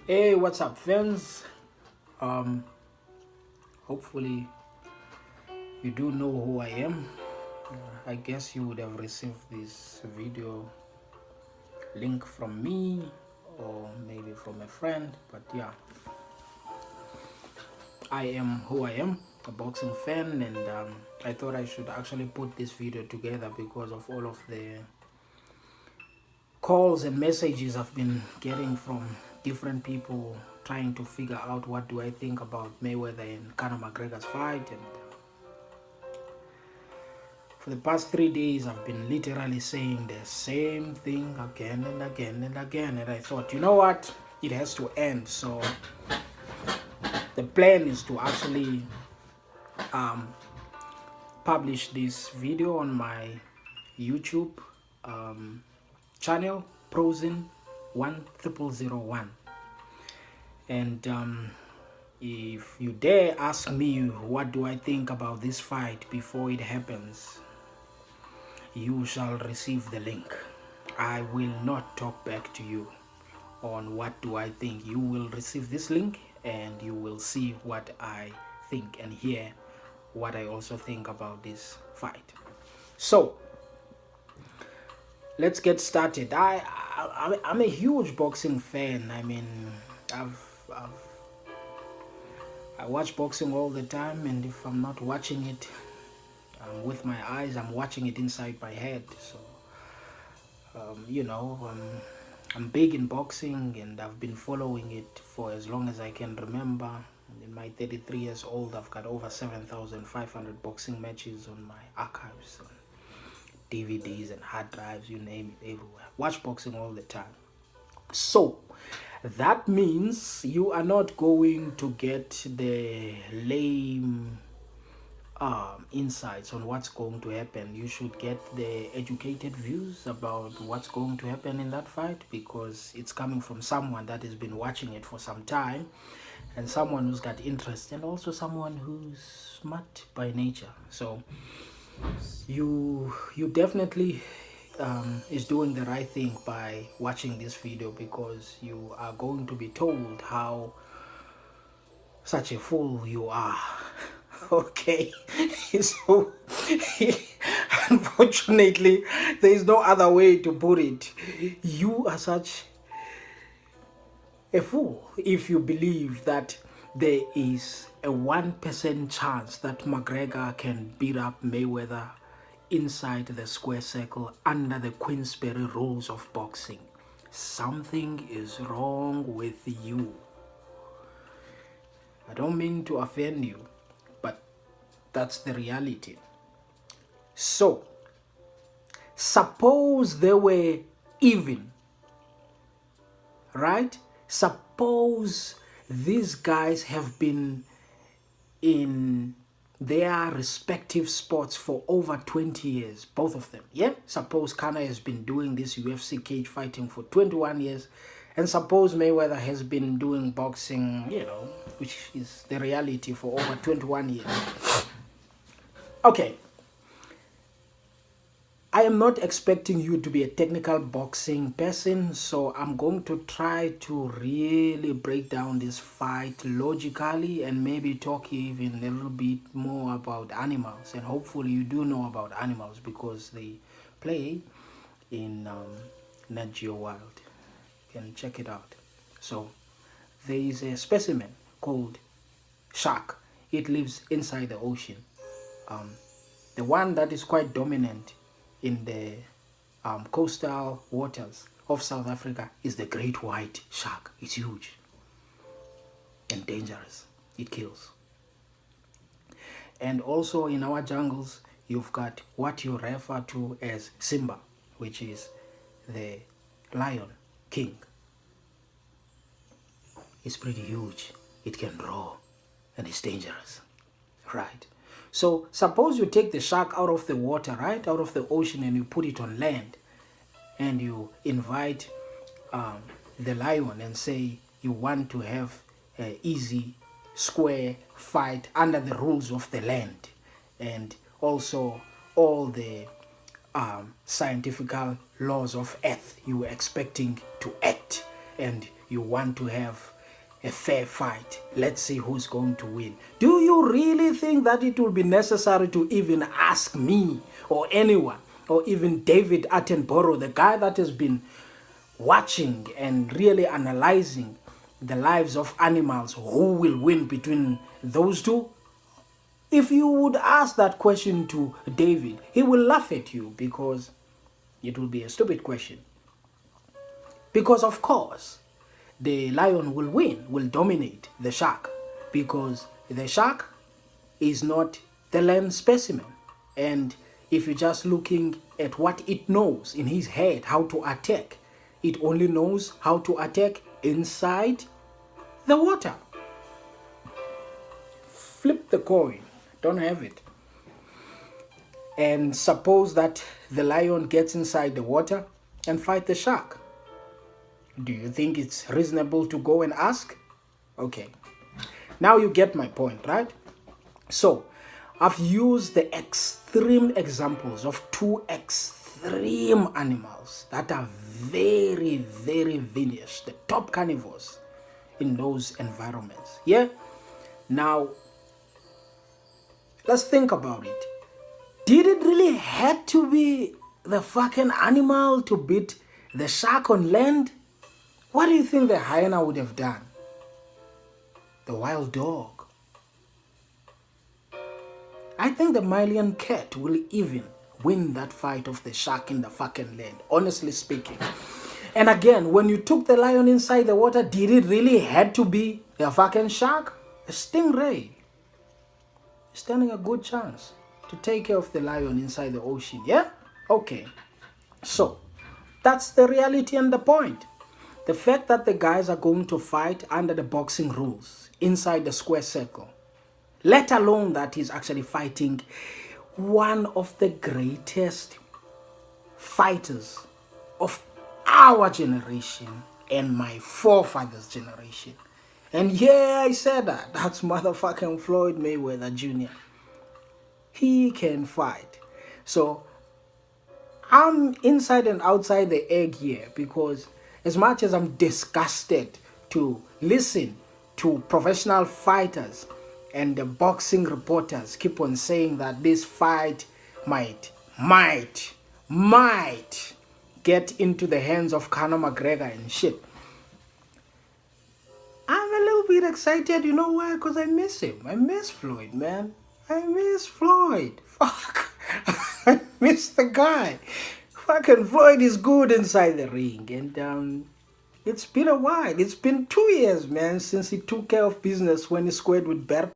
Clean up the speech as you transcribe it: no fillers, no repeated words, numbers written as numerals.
Hey, what's up, friends? Um, Hopefully you do know who I am. I guess you would have received this video link from me or maybe from a friend, but yeah, I am who I am, a boxing fan, and I thought I should actually put this video together because of all of the calls and messages I've been getting from different people trying to figure out what do I think about Mayweather and Conor McGregor's fight. And for the past 3 days I've been literally saying the same thing again and again and again, and I thought, you know what, it has to end. So the plan is to actually publish this video on my YouTube channel, Prosin 10001. And if you dare ask me what do I think about this fight before it happens, you shall receive the link. I will not talk back to you on what do I think. You will receive this link and you will see what I think and hear what I also think about this fight. So let's get started. I'm a huge boxing fan. I mean, I watch boxing all the time, and if I'm not watching it with my eyes, I'm watching it inside my head. So I'm big in boxing, and I've been following it for as long as I can remember. In my 33 years old, I've got over 7,500 boxing matches on my archives, on DVDs and hard drives, you name it, everywhere. Watch boxing all the time. So that means you are not going to get the lame insights on what's going to happen. You should get the educated views about what's going to happen in that fight, because it's coming from someone that has been watching it for some time, and someone who's got interest, and also someone who's smart by nature. So you definitely is doing the right thing by watching this video, because you are going to be told how such a fool you are. Okay. So unfortunately there is no other way to put it. You are such a fool if you believe that there is a 1% chance that McGregor can beat up Mayweather inside the square circle under the Queensberry rules of boxing. Something is wrong with you. I don't mean to offend you, but that's the reality. So, suppose they were even, right? Suppose these guys have been in their respective sports for over 20 years, both of them. Yeah, suppose Conor has been doing this UFC cage fighting for 21 years, and suppose Mayweather has been doing boxing, which is the reality, for over 21 years. Okay, I am not expecting you to be a technical boxing person, so I'm going to try to really break down this fight logically and maybe talk even a little bit more about animals. And hopefully you do know about animals, because they play in Nat Geo Wild. You can check it out. So there is a specimen called shark. It lives inside the ocean. The one that is quite dominant in the coastal waters of South Africa is the great white shark. It's huge and dangerous. It kills. And also in our jungles, you've got what you refer to as Simba, which is the lion king. It's pretty huge. It can roar and it's dangerous, right? So suppose you take the shark out of the water, right, out of the ocean, and you put it on land, and you invite the lion and say you want to have an easy, square fight under the rules of the land, and also all the scientific laws of earth you were expecting to act, and you want to have a fair fight. Let's see who's going to win. Do you really think that it will be necessary to even ask me or anyone, or even David Attenborough, the guy that has been watching and really analyzing the lives of animals, who will win between those two? If you would ask that question to David, he will laugh at you because it will be a stupid question. Because of course, the lion will win, will dominate the shark, because the shark is not the land specimen. And if you're just looking at what it knows in his head, how to attack, it only knows how to attack inside the water. Flip the coin, don't have it. And suppose that the lion gets inside the water and fight the shark. Do you think it's reasonable to go and ask? Okay, now you get my point, right? So, I've used the extreme examples of two extreme animals that are very, very vicious, the top carnivores in those environments. Yeah? Now, let's think about it. Did it really have to be the fucking animal to beat the shark on land? What do you think the hyena would have done? The wild dog. I think the Malian cat will even win that fight of the shark in the fucking land, honestly speaking. And again, when you took the lion inside the water, did it really had to be a fucking shark? A stingray. Standing a good chance to take care of the lion inside the ocean, yeah? Okay. So, that's the reality and the point. The fact that the guys are going to fight under the boxing rules inside the square circle, let alone that he's actually fighting one of the greatest fighters of our generation and my forefathers' generation. And yeah, I said that. That's motherfucking Floyd Mayweather Jr. He can fight. So I'm inside and outside the egg here, because as much as I'm disgusted to listen to professional fighters and the boxing reporters keep on saying that this fight might get into the hands of Conor McGregor and shit, I'm a little bit excited. You know why? Because I miss him. I miss Floyd, man. I miss Floyd. Fuck. I miss the guy. Fucking Floyd is good inside the ring. And it's been a while. It's been 2 years, man, since he took care of business when he squared with Bert